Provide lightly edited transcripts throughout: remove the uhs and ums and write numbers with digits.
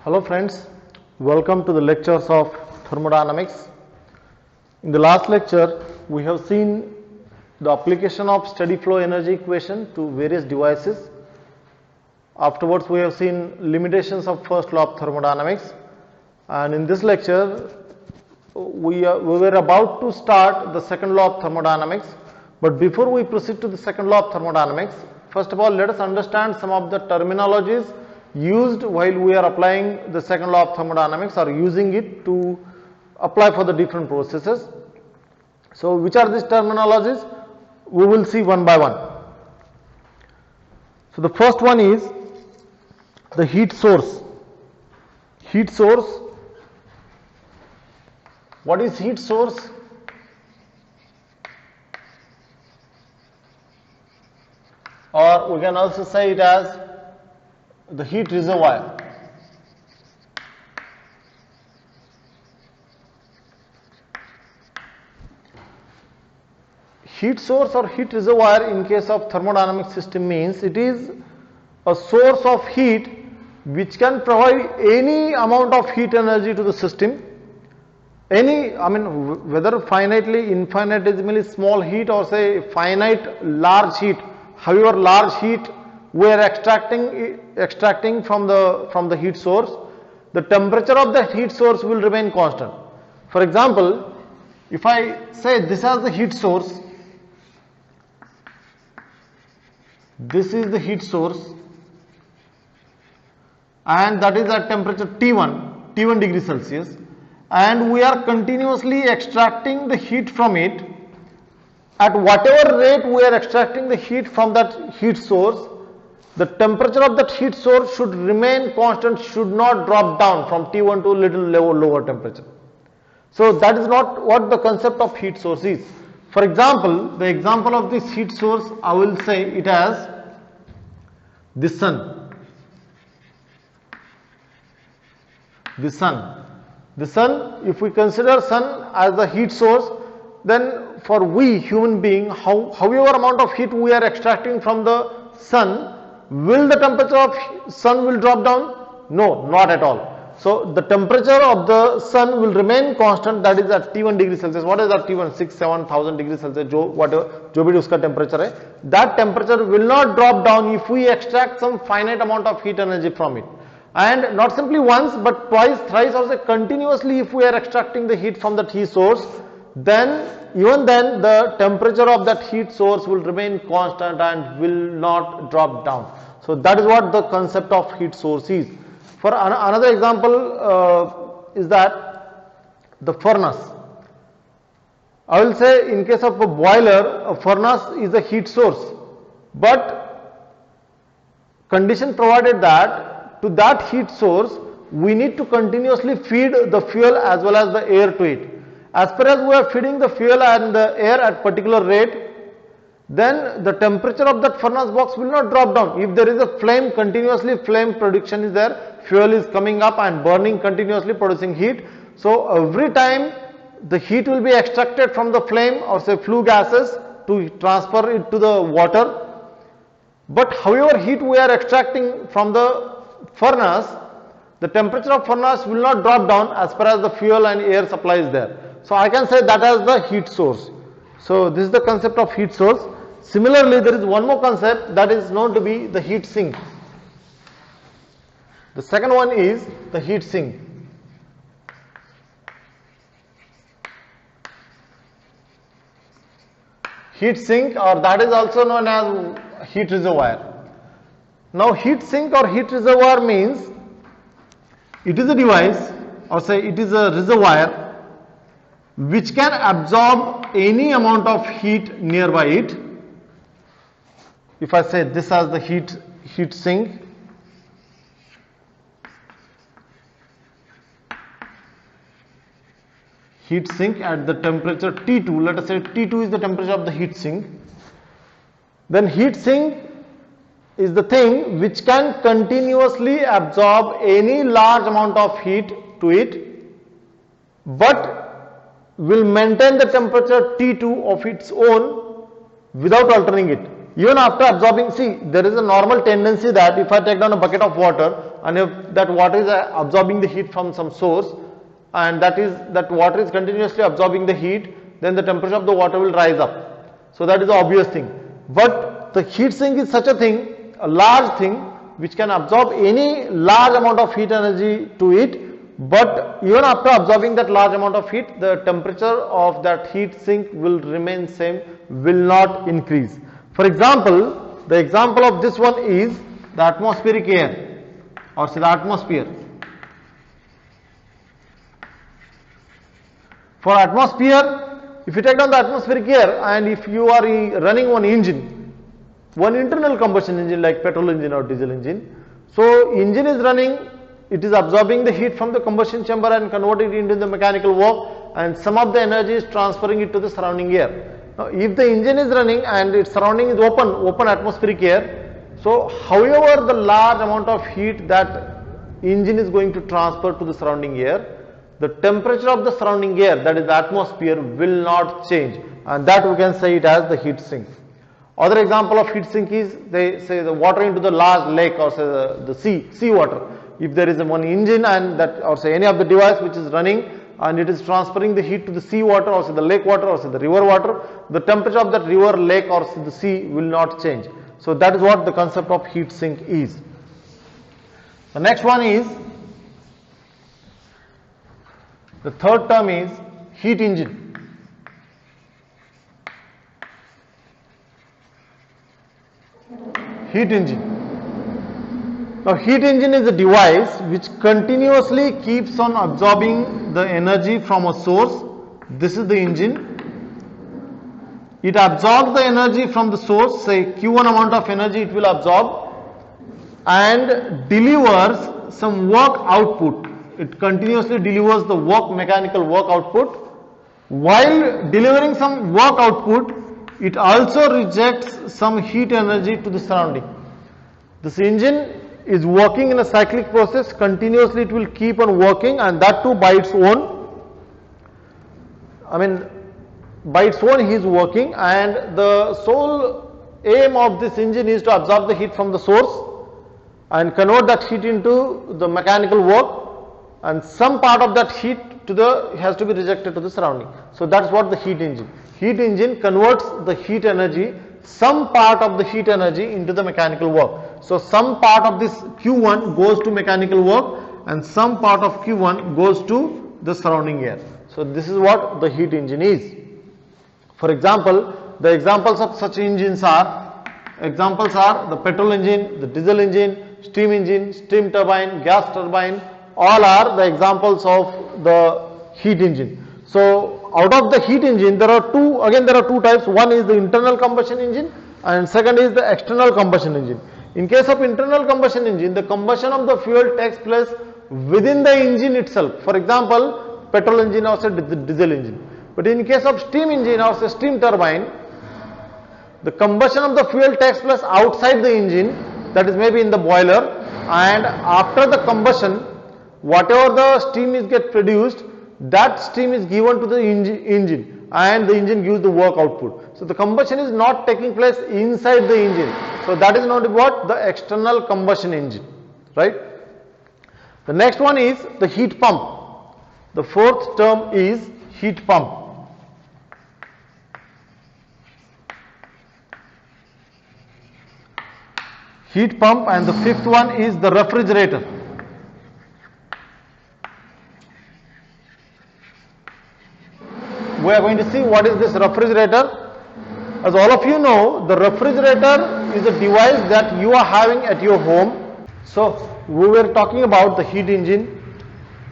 Hello friends, welcome to the lectures of thermodynamics. In the last lecture, we have seen the application of steady flow energy equation to various devices. Afterwards, we have seen limitations of first law of thermodynamics, and in this lecture, we were about to start the second law of thermodynamics. But before we proceed to the second law of thermodynamics, first of all, let us understand some of the terminologies used while we are applying the second law of thermodynamics or using it to apply for the different processes. So, which are these terminologies? We will see one by one. So, the first one is the heat source. Heat source. What is heat source? Or we can also say it as the heat reservoir. Heat source or heat reservoir in case of thermodynamic system means it is a source of heat which can provide any amount of heat energy to the system. Whether finitely, infinitesimally small heat or say finite large heat, however large heat we are extracting from the heat source, the temperature of the heat source will remain constant. For example, if I say this as the heat source, this is the heat source, and that is at temperature T1 degree Celsius, and we are continuously extracting the heat from it. At whatever rate we are extracting the heat from that heat source, the temperature of that heat source should remain constant, should not drop down from T1 to a little lower temperature. So that is not what the concept of heat source is. For example, the example of this heat source, I will say it as the sun. The sun. The sun, if we consider sun as the heat source, then for we human being, however amount of heat we are extracting from the sun, will the temperature of sun will drop down? No, not at all. So the temperature of the sun will remain constant, that is at T1 degree Celsius. What is that T1? 6,000-7,000 degrees Celsius, whatever जो भी उसका temperature है, that temperature will not drop down if we extract some finite amount of heat energy from it. And not simply once but twice, thrice, or say continuously if we are extracting the heat from that heat source, then even then the temperature of that heat source will remain constant and will not drop down. So that is what the concept of heat source is. For another example is that the furnace. I will say in case of a boiler, a furnace is a heat source, but condition provided that to that heat source we need to continuously feed the fuel as well as the air to it. As far as we are feeding the fuel and the air at particular rate, then the temperature of that furnace box will not drop down. If there is a flame, continuously flame production is there, fuel is coming up and burning continuously, producing heat. So every time the heat will be extracted from the flame or say flue gases to transfer it to the water. But however heat we are extracting from the furnace, the temperature of furnace will not drop down as far as the fuel and air supply is there. So I can say that as the heat source. So this is the concept of heat source. Similarly, there is one more concept that is known to be the heat sink. The second one is the heat sink. Heat sink, or that is also known as heat reservoir. Now heat sink or heat reservoir means it is a device, or say it is a reservoir which can absorb any amount of heat nearby it. If I say this as the heat sink, at the temperature T2, let us say T2 is the temperature of the heat sink, then heat sink is the thing which can continuously absorb any large amount of heat to it, but will maintain the temperature T2 of its own without altering it. Even after absorbing, see, there is a normal tendency that if I take down a bucket of water, and if that water is absorbing the heat from some source, and that water is continuously absorbing the heat, then the temperature of the water will rise up. So that is the obvious thing. But the heat sink is such a thing, a large thing, which can absorb any large amount of heat energy to it, but even after absorbing that large amount of heat, the temperature of that heat sink will remain same, will not increase. For example, the example of this one is the atmospheric air, or say the atmosphere. For atmosphere, if you take down the atmospheric air and if you are running one engine, one internal combustion engine like petrol engine or diesel engine, so engine is running, it is absorbing the heat from the combustion chamber and converting it into the mechanical work, and some of the energy is transferring it to the surrounding air. Now, if the engine is running and its surrounding is open atmospheric air, so however the large amount of heat that engine is going to transfer to the surrounding air, the temperature of the surrounding air, that is the atmosphere, will not change, and that we can say it as the heat sink. Other example of heat sink is, they say the water into the large lake, or say the sea water. If there is one engine and that, or say any of the device which is running and it is transferring the heat to the sea water, or say the lake water, or say the river water, the temperature of that river, lake, or say the sea will not change. So that is what the concept of heat sink is. The next one is, the third term is heat engine. Heat engine. Now, heat engine is a device which continuously keeps on absorbing the energy from a source. This is the engine. It absorbs the energy from the source, say Q1 amount of energy it will absorb, and delivers some work output. It continuously delivers the mechanical work output. While delivering some work output, it also rejects some heat energy to the surrounding. This engine is working in a cyclic process, continuously it will keep on working, and that too by its own. By its own he is working, and the sole aim of this engine is to absorb the heat from the source and convert that heat into the mechanical work, and some part of that heat has to be rejected to the surrounding. So that's what the heat engine. Heat engine converts the heat energy, some part of the heat energy, into the mechanical work. So some part of this Q1 goes to mechanical work and some part of Q1 goes to the surrounding air. So this is what the heat engine is. For example, the examples of such engines are the petrol engine, the diesel engine, steam turbine, gas turbine, all are the examples of the heat engine. So out of the heat engine, there are two types. One is the internal combustion engine and second is the external combustion engine. In case of internal combustion engine, the combustion of the fuel takes place within the engine itself. For example, petrol engine or say diesel engine. But in case of steam engine or say steam turbine, the combustion of the fuel takes place outside the engine, that is maybe in the boiler, and after the combustion, whatever the steam is get produced, that steam is given to the engine and the engine gives the work output. So the combustion is not taking place inside the engine. So that is not what the external combustion engine, right? The next one is the heat pump. The fourth term is heat pump. Heat pump, and the fifth one is the refrigerator. We are going to see what is this refrigerator. As all of you know, the refrigerator is a device that you are having at your home. So we were talking about the heat engine.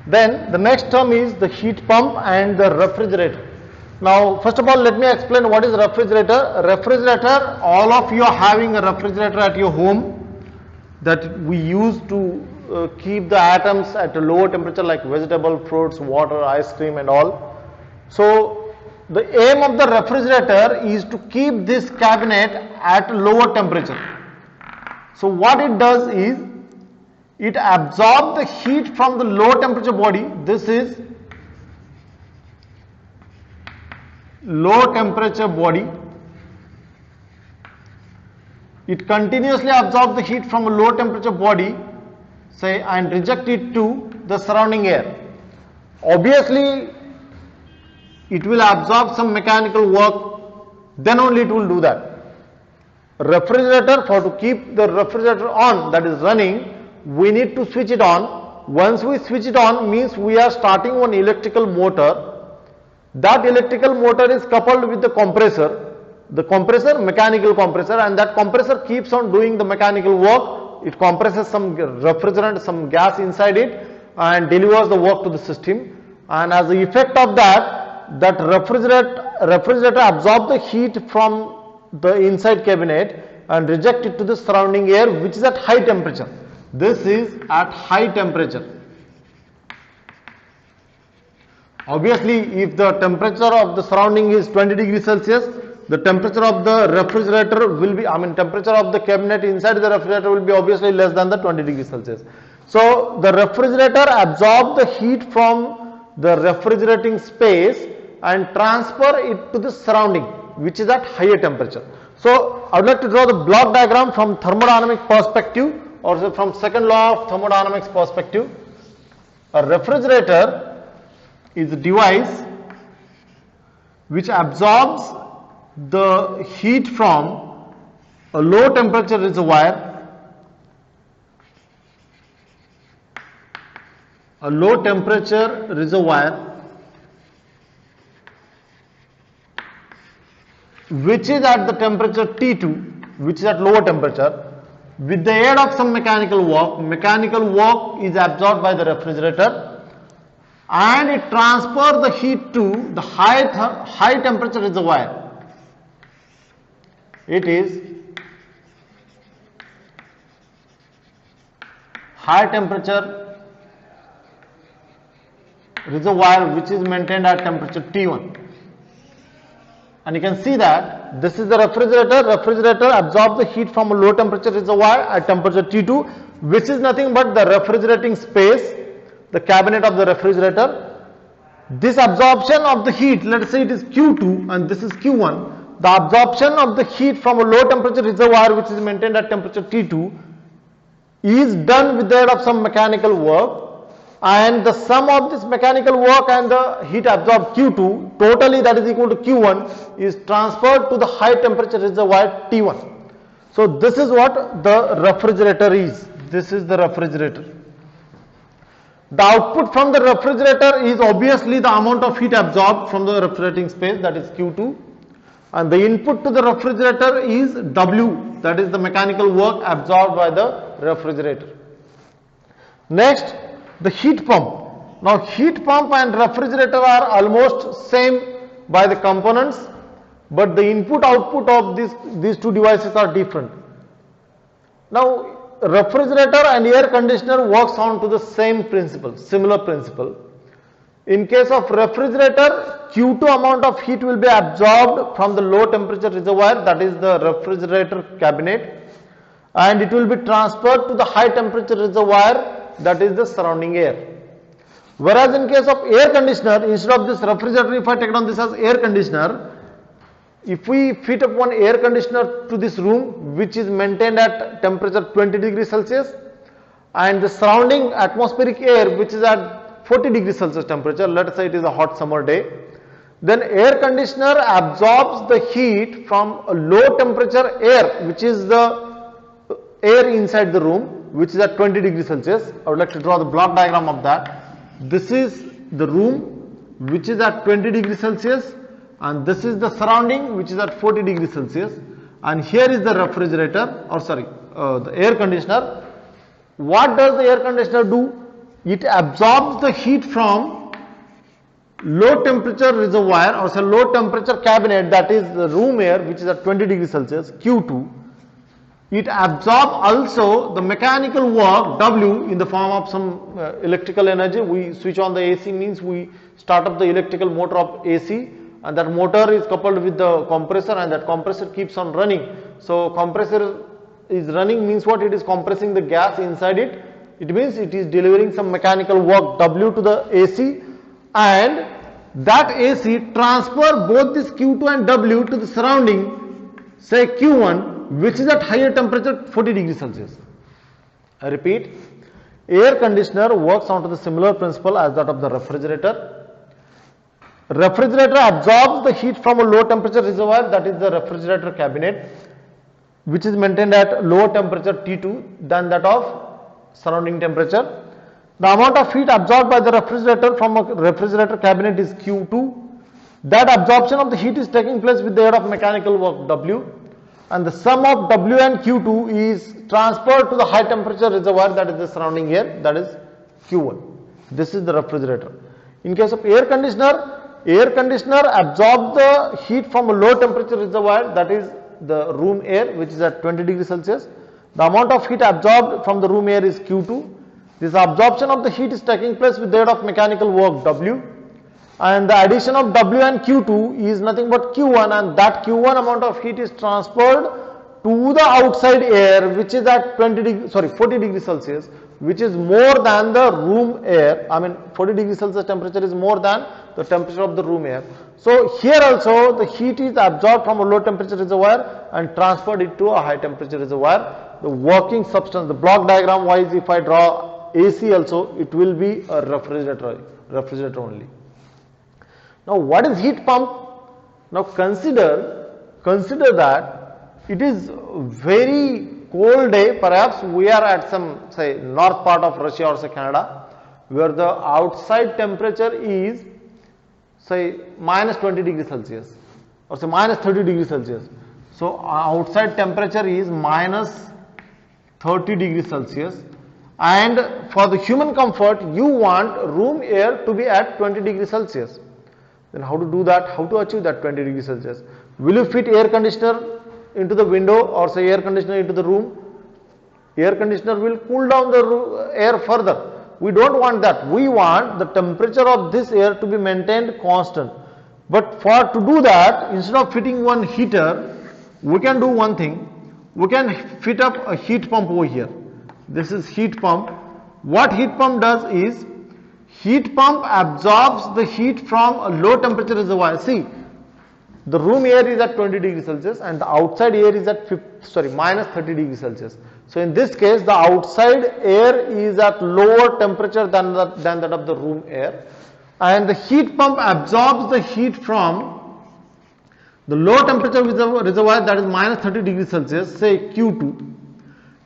Then the next term is the heat pump and the refrigerator. Now first of all, let me explain what is refrigerator. Refrigerator, all of you are having a refrigerator at your home that we use to keep the items at a lower temperature like vegetable, fruits, water, ice cream and all. So the aim of the refrigerator is to keep this cabinet at lower temperature. So what it does is, it absorbs the heat from the low temperature body. This is low temperature body. It continuously absorbs the heat from a low temperature body. say, and reject it to the surrounding air. Obviously, it will absorb some mechanical work, then only it will do that. Refrigerator, for to keep the refrigerator on, that is running, we need to switch it on. Once we switch it on, means we are starting one electrical motor. That electrical motor is coupled with the compressor, mechanical compressor, and that compressor keeps on doing the mechanical work. It compresses some refrigerant, some gas inside it, and delivers the work to the system. And as the effect of that, that refrigerator absorbs the heat from the inside cabinet and reject it to the surrounding air, which is at high temperature. This is at high temperature. Obviously, if the temperature of the surrounding is 20 degrees Celsius, the temperature of the refrigerator will be, temperature of the cabinet inside the refrigerator will be obviously less than the 20 degrees Celsius. So, the refrigerator absorbs the heat from the refrigerating space and transfer it to the surrounding, which is at higher temperature. So, I would like to draw the block diagram from thermodynamic perspective, or from second law of thermodynamics perspective. A refrigerator is a device which absorbs the heat from a low temperature reservoir, which is at the temperature T2, which is at lower temperature. With the aid of some mechanical work is absorbed by the refrigerator, and it transfers the heat to the high temperature reservoir. It is high temperature reservoir, which is maintained at temperature T1. And you can see that this is the refrigerator. Refrigerator absorbs the heat from a low temperature reservoir at temperature T2, which is nothing but the refrigerating space, the cabinet of the refrigerator. This absorption of the heat, let us say it is Q2 and this is Q1. The absorption of the heat from a low temperature reservoir, which is maintained at temperature T2, is done with the aid of some mechanical work, and the sum of this mechanical work and the heat absorbed Q2, totally that is equal to Q1, is transferred to the high temperature reservoir T1. So this is what the refrigerator is. This is the refrigerator. The output from the refrigerator is obviously the amount of heat absorbed from the refrigerating space, that is Q2, and the input to the refrigerator is W, that is the mechanical work absorbed by the refrigerator. Next, the heat pump. Now heat pump and refrigerator are almost same by the components, but the input output of these two devices are different. Now refrigerator and air conditioner works on to the same principle, similar principle. In case of refrigerator, Q2 amount of heat will be absorbed from the low temperature reservoir, that is the refrigerator cabinet, and it will be transferred to the high temperature reservoir, that is the surrounding air. Whereas in case of air conditioner, instead of this refrigerator, if I take down this as air conditioner, if we fit up one air conditioner to this room, which is maintained at temperature 20 degrees Celsius, and the surrounding atmospheric air, which is at 40 degrees Celsius temperature, let us say it is a hot summer day, then air conditioner absorbs the heat from a low temperature air, which is the air inside the room, which is at 20 degrees Celsius. I would like to draw the block diagram of that. This is the room which is at 20 degrees Celsius, and this is the surrounding which is at 40 degrees Celsius, and here is the refrigerator, or sorry, the air conditioner. What does the air conditioner do? It absorbs the heat from low temperature reservoir, or say low temperature cabinet, that is the room air, which is at 20 degrees Celsius, Q2. It absorbs also the mechanical work W in the form of some electrical energy. We switch on the AC, means we start up the electrical motor of AC, and that motor is coupled with the compressor, and that compressor keeps on running. So compressor is running means what? It is compressing the gas inside it. It means it is delivering some mechanical work W to the AC, and that AC transfer both this Q2 and W to the surrounding, say Q1, which is at higher temperature 40 degrees Celsius. I repeat, Air conditioner works onto the similar principle as that of the refrigerator. Refrigerator absorbs the heat from a low temperature reservoir, that is the refrigerator cabinet, which is maintained at lower temperature T2 than that of surrounding temperature. The amount of heat absorbed by the refrigerator from a refrigerator cabinet is Q2. That absorption of the heat is taking place with the aid of mechanical work W, and the sum of W and Q2 is transferred to the high temperature reservoir, that is the surrounding air, that is Q1. This is the refrigerator. In case of air conditioner absorbs the heat from a low temperature reservoir, that is the room air, which is at 20 degrees Celsius. The amount of heat absorbed from the room air is Q2. This absorption of the heat is taking place with the aid of mechanical work W, and the addition of W and Q2 is nothing but Q1, and that Q1 amount of heat is transferred to the outside air, which is at 40 degrees Celsius, which is more than the room air. 40 degrees Celsius temperature is more than the temperature of the room air. So here also the heat is absorbed from a low temperature reservoir and transferred it to a high temperature reservoir. The working substance, the block diagram wise, if I draw AC also, it will be a refrigerator only. Now what is heat pump? Now consider that it is very cold day, perhaps we are at some say north part of Russia or say Canada, where the outside temperature is say minus 20 degrees Celsius or say minus 30 degrees Celsius. So outside temperature is minus 30 degrees Celsius, and for the human comfort you want room air to be at 20 degrees Celsius. Then how to do that? How to achieve that 20 degrees Celsius? Will you fit air conditioner into the window or say air conditioner into the room? Air conditioner will cool down the air further. We don't want that. We want the temperature of this air to be maintained constant. But to do that, instead of fitting one heater, we can do one thing. We can fit up a heat pump over here. This is heat pump. What heat pump does is, heat pump absorbs the heat from a low temperature reservoir. See, the room air is at 20 degrees Celsius and the outside air is at minus 30 degrees Celsius. So in this case, the outside air is at lower temperature than that of the room air, and the heat pump absorbs the heat from the low temperature reservoir, that is minus 30 degrees Celsius, say Q2.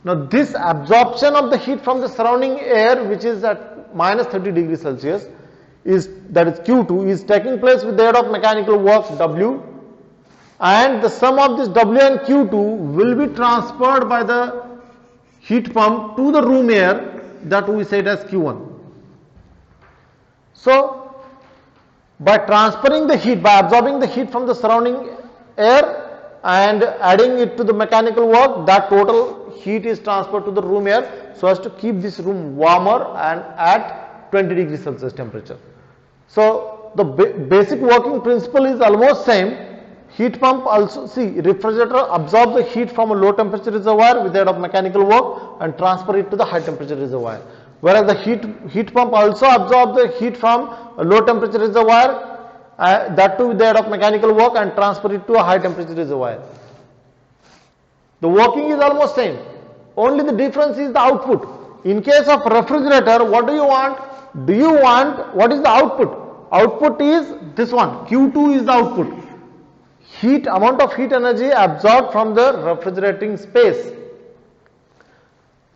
Now this absorption of the heat from the surrounding air, which is at minus 30 degrees Celsius, that is Q2, is taking place with the aid of mechanical work W, and the sum of this W and Q2 will be transferred by the heat pump to the room air, that we said as Q1. So by transferring the heat, by absorbing the heat from the surrounding air and adding it to the mechanical work, that total heat is transferred to the room air so as to keep this room warmer and at 20 degrees Celsius temperature. So the basic working principle is almost same. Heat pump also, see, refrigerator absorbs the heat from a low temperature reservoir with the aid of mechanical work and transfer it to the high temperature reservoir. Whereas the heat pump also absorbs the heat from a low temperature reservoir, that too with the aid of mechanical work, and transfer it to a high temperature reservoir. The working is almost same. Only the difference is the output. In case of refrigerator, what do you want? What is the output? Output is this one. Q2 is the output. Amount of heat energy absorbed from the refrigerating space,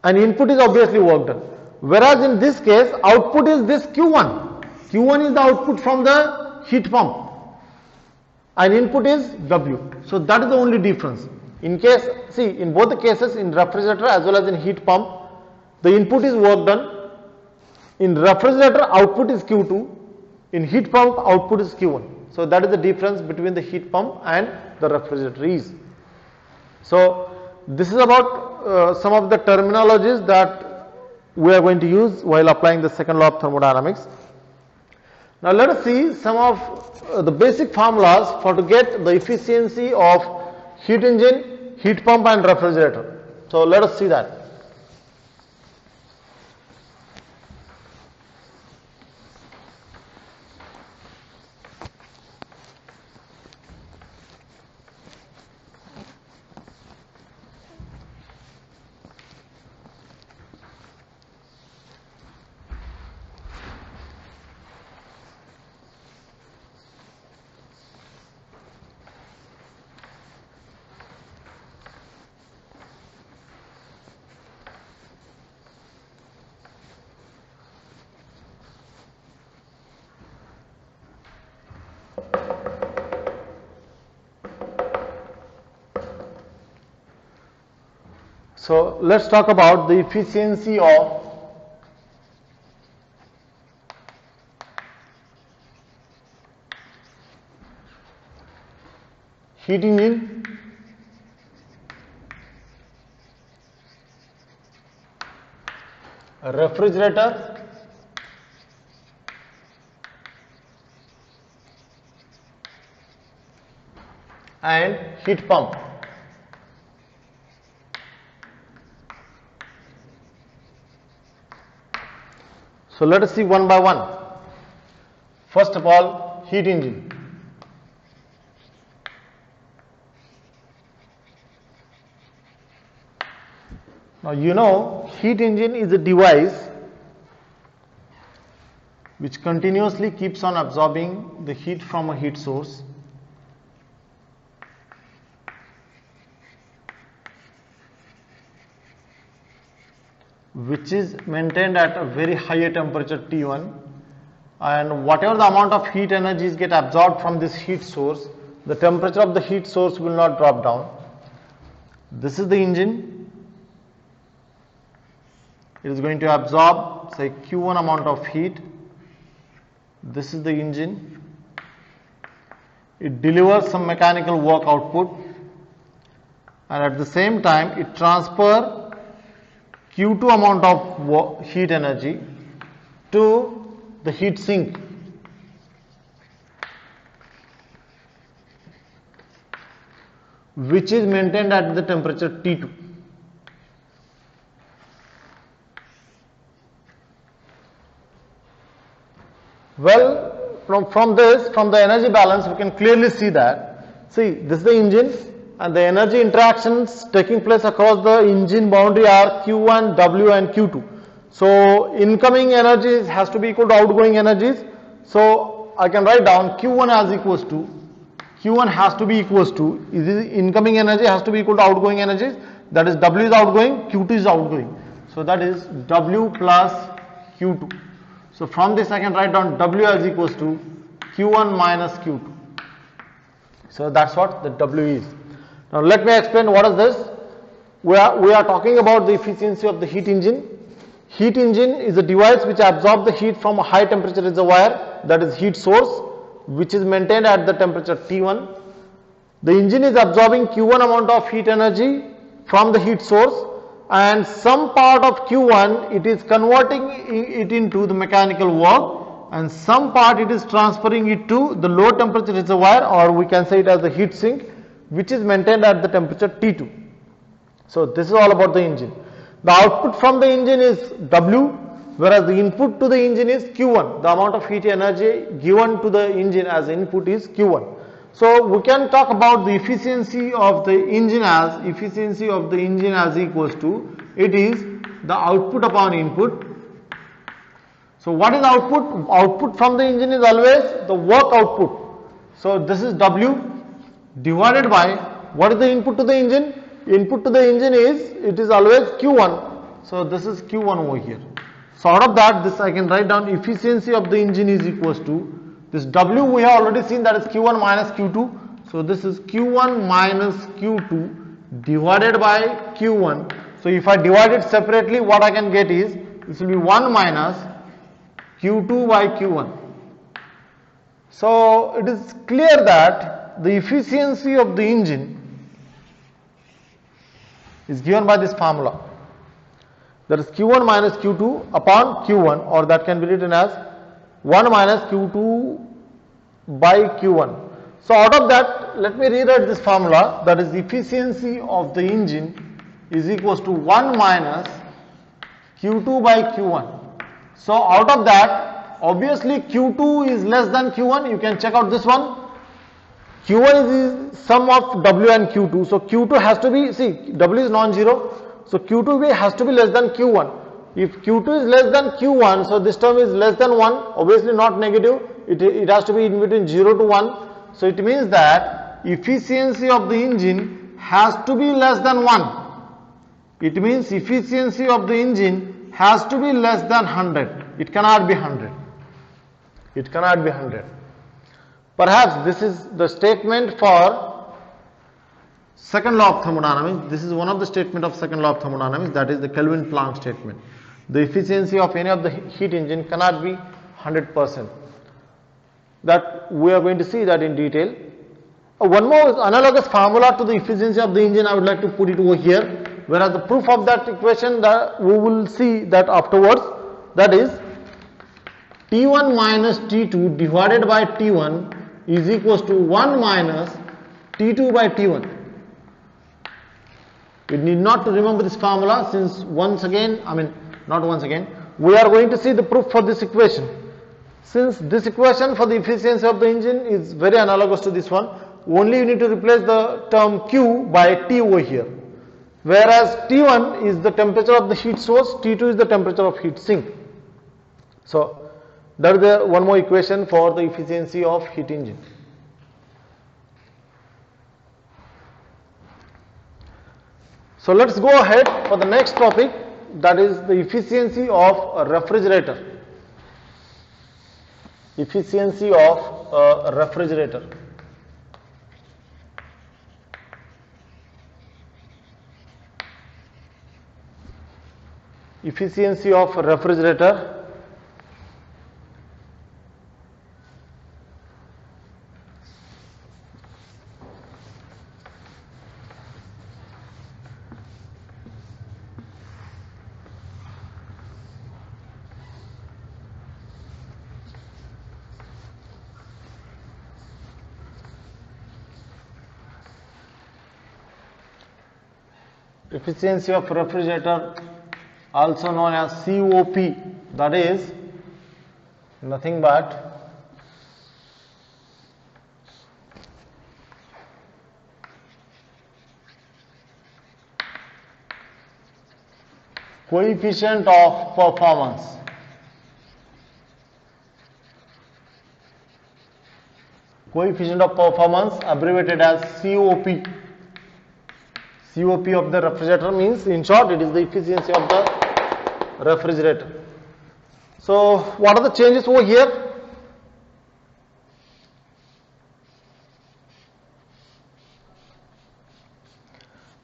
and input is obviously work done. Whereas in this case, output is this Q1. Q1 is the output from the heat pump and input is W. So that is the only difference. In case, see, in both the cases, in refrigerator as well as in heat pump, the input is work done. In refrigerator, output is Q2. In heat pump, output is Q1. So that is the difference between the heat pump and the refrigerator. So this is about some of the terminologies that we are going to use while applying the second law of thermodynamics. Now let us see some of the basic formulas to get the efficiency of heat engine, heat pump and refrigerator. So let us see that. So let's talk about the efficiency of heat engine, a refrigerator, and heat pump. So let us see one by one. First of all, heat engine. Now you know, heat engine is a device which continuously keeps on absorbing the heat from a heat source. Which is maintained at a very high temperature T1, and whatever the amount of heat energies get absorbed from this heat source, the temperature of the heat source will not drop down. This is the engine. It is going to absorb, say, Q1 amount of heat. This is the engine. It delivers some mechanical work output, and at the same time it transfers Q2 amount of heat energy to the heat sink. Which is maintained at the temperature T2. Well, from the energy balance, we can clearly see that, see, this is the engine, and the energy interactions taking place across the engine boundary are Q1, W and Q2. So incoming energies has to be equal to outgoing energies. So I can write down Q1 as equals to, Q1 has to be equals to, incoming energy has to be equal to outgoing energies, that is W is outgoing, Q2 is outgoing. So that is W plus Q2. So from this I can write down W as equals to Q1 minus Q2. So that's what the W is. Now let me explain what is this. We are talking about the efficiency of the heat engine. Heat engine is a device which absorbs the heat from a high temperature reservoir, that is heat source, which is maintained at the temperature T1. The engine is absorbing Q1 amount of heat energy from the heat source, and some part of Q1 it is converting it into the mechanical work, and some part it is transferring it to the low temperature reservoir, or we can say it as the heat sink, which is maintained at the temperature T2. So this is all about the engine. The output from the engine is W, whereas the input to the engine is Q1. The amount of heat energy given to the engine as input is Q1. So we can talk about the efficiency of the engine as equals to, it is the output upon input. So what is output? Output from the engine is always the work output. So this is W divided by, what is the input to the engine? Input to the engine is always Q1. So this is Q1 over here. So out of that, this I can write down efficiency of the engine is equals to, this W we have already seen, that is Q1 minus Q2. So this is Q1 minus Q2 divided by Q1. So if I divide it separately, what I can get is, this will be 1 minus Q2 by Q1. So it is clear that the efficiency of the engine is given by this formula. That is Q1 minus Q2 upon Q1, or that can be written as 1 minus Q2 by Q1. So out of that, let me rewrite this formula, that is efficiency of the engine is equals to 1 minus Q2 by Q1. So out of that, obviously Q2 is less than Q1, you can check out this one. Q1 is the sum of W and Q2, so Q2 has to be, see, W is non-zero, so Q2 has to be less than Q1. If Q2 is less than Q1, so this term is less than 1, obviously not negative, it has to be in between 0 to 1. So it means that efficiency of the engine has to be less than 1. It means efficiency of the engine has to be less than 100. It cannot be 100. It cannot be 100. Perhaps this is the statement for second law of thermodynamics. This is one of the statement of second law of thermodynamics, that is the Kelvin-Planck statement. The efficiency of any of the heat engine cannot be 100%. That we are going to see that in detail. One more analogous formula to the efficiency of the engine I would like to put it over here, whereas the proof of that equation that we will see that afterwards, that is T1 minus T2 divided by T1 is equals to 1 minus T2 by T1. You need not to remember this formula, since once again, not once again, we are going to see the proof for this equation. Since this equation for the efficiency of the engine is very analogous to this one, only you need to replace the term Q by T over here. Whereas T1 is the temperature of the heat source, T2 is the temperature of heat sink. So that is the one more equation for the efficiency of heat engine. So let's go ahead for the next topic, that is the efficiency of a refrigerator. Efficiency of a refrigerator. Efficiency of a refrigerator. Efficiency of refrigerator, also known as COP, that is nothing but coefficient of performance. Coefficient of performance, abbreviated as COP. COP of the refrigerator means, in short, it is the efficiency of the refrigerator. So what are the changes over here?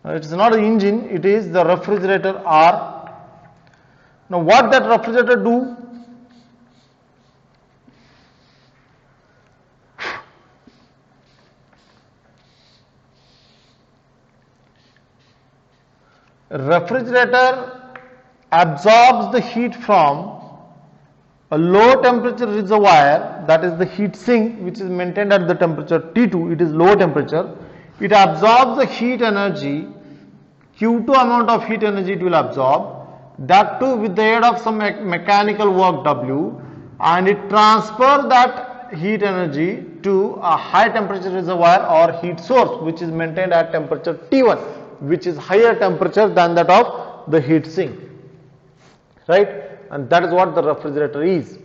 It is not the engine, it is the refrigerator R. Now what that refrigerator do? Refrigerator absorbs the heat from a low temperature reservoir, that is the heat sink, which is maintained at the temperature T2, it is low temperature. It absorbs the heat energy, Q2 amount of heat energy it will absorb, that too with the aid of some mechanical work W, and it transfers that heat energy to a high temperature reservoir or heat source, which is maintained at temperature T1, which is higher temperature than that of the heat sink, right? And that is what the refrigerator is.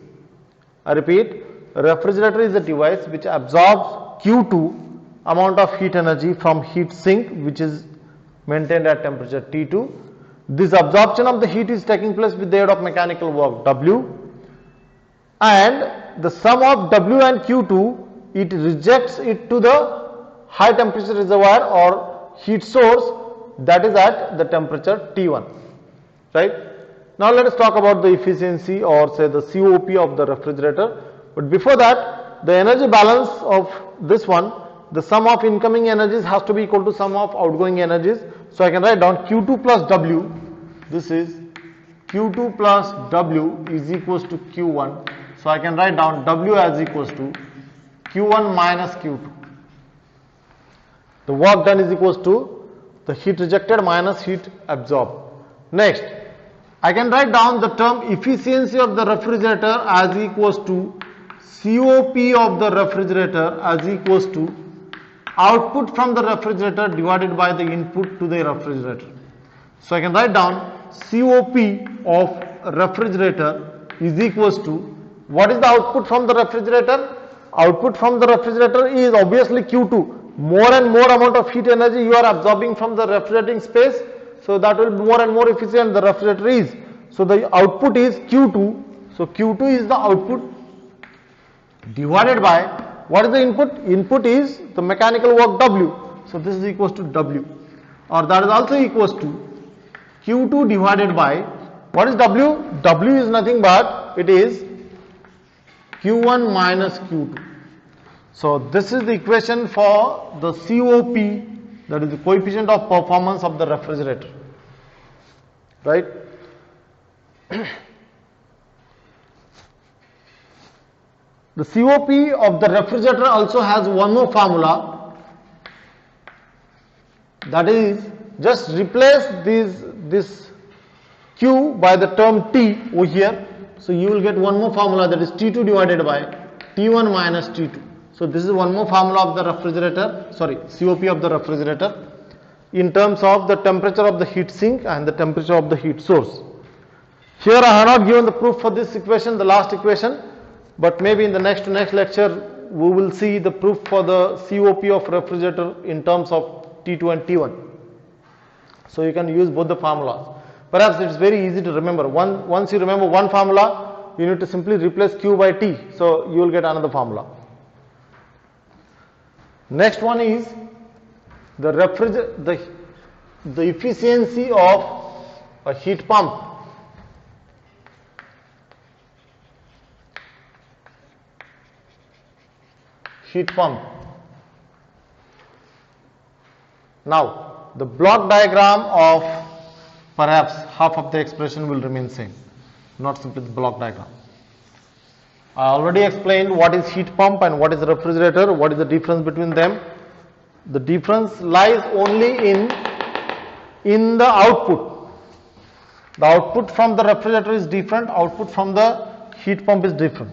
I repeat, a refrigerator is a device which absorbs Q2 amount of heat energy from heat sink, which is maintained at temperature T2. This absorption of the heat is taking place with the aid of mechanical work W, and the sum of W and Q2, it rejects it to the high temperature reservoir or heat source, that is at the temperature T1, right? Now let us talk about the efficiency, or say the COP of the refrigerator. But before that, the energy balance of this one, the sum of incoming energies has to be equal to sum of outgoing energies. So I can write down Q2 plus W, this is Q2 plus W is equals to Q1. So I can write down W as equals to Q1 minus Q2. The work done is equals to the heat rejected minus heat absorbed. Next, I can write down the term efficiency of the refrigerator as equals to COP of the refrigerator as equals to output from the refrigerator divided by the input to the refrigerator. So I can write down COP of refrigerator is equals to, what is the output from the refrigerator? Output from the refrigerator is obviously Q2. More and more amount of heat energy you are absorbing from the refrigerating space, so that will be more and more efficient the refrigerator is. So the output is Q2, so Q2 is the output divided by What is the input? Input is the mechanical work W. So this is equals to W, or that is also equals to Q2 divided by, what is W? W is nothing but it is Q1 minus Q2. So this is the equation for the COP, that is the coefficient of performance of the refrigerator, right? The COP of the refrigerator also has one more formula, that is, just replace this Q by the term T over here. So you will get one more formula, that is T2 divided by T1 minus T2. So this is one more formula of the refrigerator, sorry, COP of the refrigerator in terms of the temperature of the heat sink and the temperature of the heat source. Here I have not given the proof for this equation, the last equation, but maybe in the next lecture we will see the proof for the COP of refrigerator in terms of T2 and T1. So you can use both the formulas. Perhaps it is very easy to remember. Once you remember one formula, you need to simply replace Q by T. So you will get another formula. Next one is the efficiency of a heat pump. Heat pump. Now, the block diagram of perhaps half of the expression will remain same, not simply the block diagram. I already explained what is heat pump and what is refrigerator, what is the difference between them. The difference lies only in the output. The output from the refrigerator is different, output from the heat pump is different.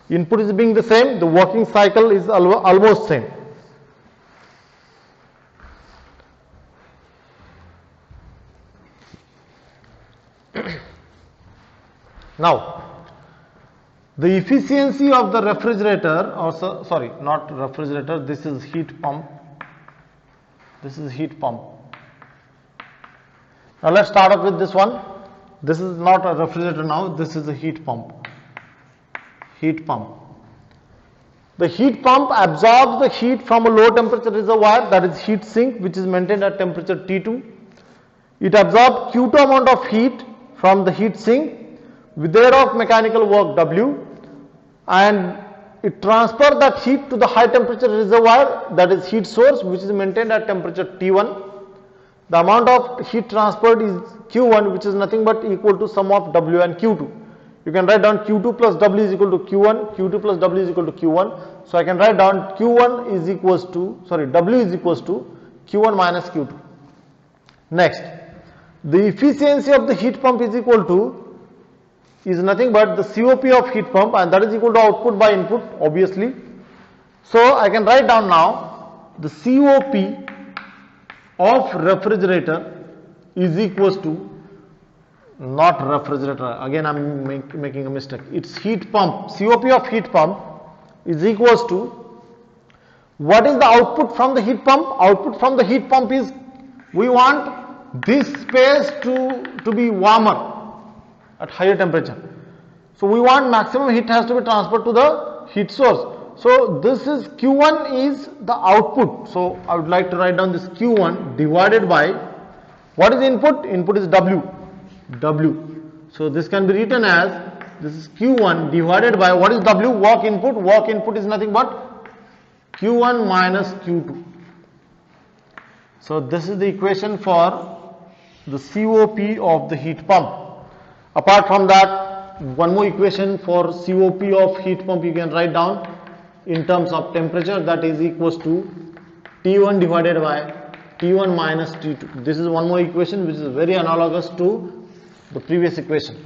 Input is being the same, the working cycle is almost same. Now, the efficiency of the refrigerator, or sorry, not refrigerator, this is heat pump. This is heat pump. Now let's start off with this one. This is not a refrigerator now, this is a heat pump. Heat pump. The heat pump absorbs the heat from a low temperature reservoir, that is heat sink, which is maintained at temperature T2. It absorbs Q2 amount of heat from the heat sink with thereof mechanical work W, and it transfers that heat to the high temperature reservoir, that is heat source, which is maintained at temperature T1. The amount of heat transferred is Q1, which is nothing but equal to sum of W and Q2. You can write down Q2 plus W is equal to Q1, Q2 plus W is equal to Q1. So I can write down Q1 is equals to, W is equals to Q1 minus Q2. Next, the efficiency of the heat pump is equal to, is nothing but the COP of heat pump, and that is equal to output by input, obviously. So I can write down now the COP of refrigerator is equals to, not refrigerator, again I am making a mistake, it's heat pump. COP of heat pump is equals to, what is the output from the heat pump? Output from the heat pump is, we want this space to be warmer at higher temperature. So we want maximum heat has to be transferred to the heat source. So this is Q1 is the output. So I would like to write down this Q1 divided by, what is input? Input is W. So this can be written as, this is Q1 divided by, what is W? Work input. Work input is nothing but Q1 minus Q2. So this is the equation for the COP of the heat pump. Apart from that, one more equation for COP of heat pump you can write down in terms of temperature, that is equals to T1 divided by T1 minus T2. This is one more equation which is very analogous to the previous equation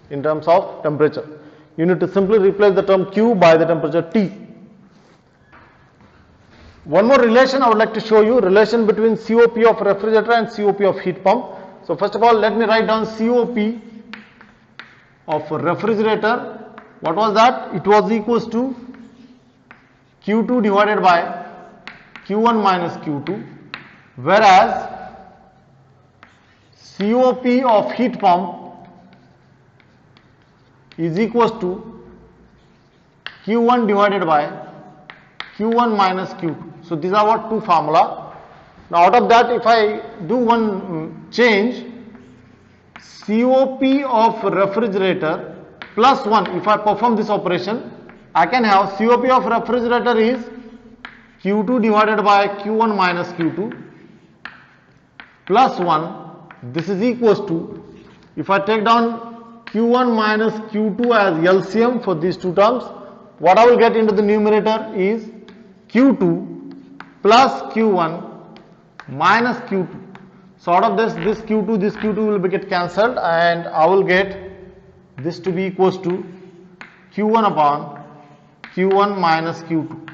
in terms of temperature. You need to simply replace the term Q by the temperature T. One more relation I would like to show you, relation between COP of refrigerator and COP of heat pump. So first of all, let me write down COP of refrigerator. What was that? It was equals to Q2 divided by Q1 minus Q2, whereas COP of heat pump is equals to Q1 divided by Q1 minus Q2. So these are what two formula. Now out of that, if I do one change, COP of refrigerator plus 1, if I perform this operation, I can have COP of refrigerator is Q2 divided by Q1 minus Q2 plus 1. This is equals to, if I take down Q1 minus Q2 as LCM for these two terms, what I will get into the numerator is Q2 plus Q1 minus Q2. So out of this Q2 will be get cancelled, and I will get this to be equals to Q1 upon Q1 minus Q2.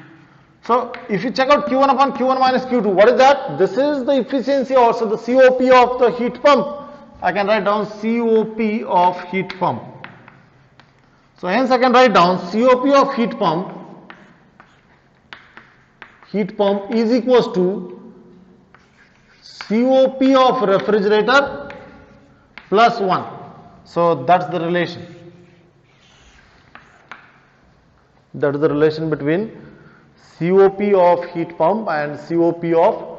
So if you check out Q1 upon Q1 minus Q2, what is that? This is the efficiency, also the COP of the heat pump. I can write down COP of heat pump. So hence I can write down COP of heat pump is equals to COP of refrigerator plus 1. So that's the relation. That is the relation between COP of heat pump and COP of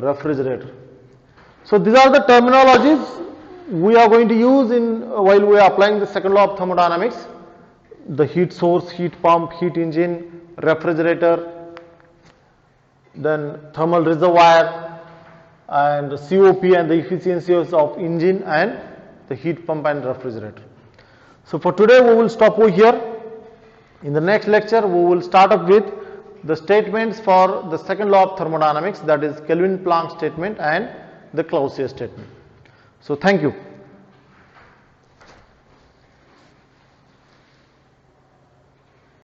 refrigerator. So these are the terminologies we are going to use in while we are applying the second law of thermodynamics. The heat source, heat pump, heat engine, refrigerator, then thermal reservoir, and the COP and the efficiencies of engine and the heat pump and refrigerator. So for today we will stop over here. In the next lecture we will start up with the statements for the second law of thermodynamics, that is Kelvin-Planck statement and the Clausius statement. So thank you.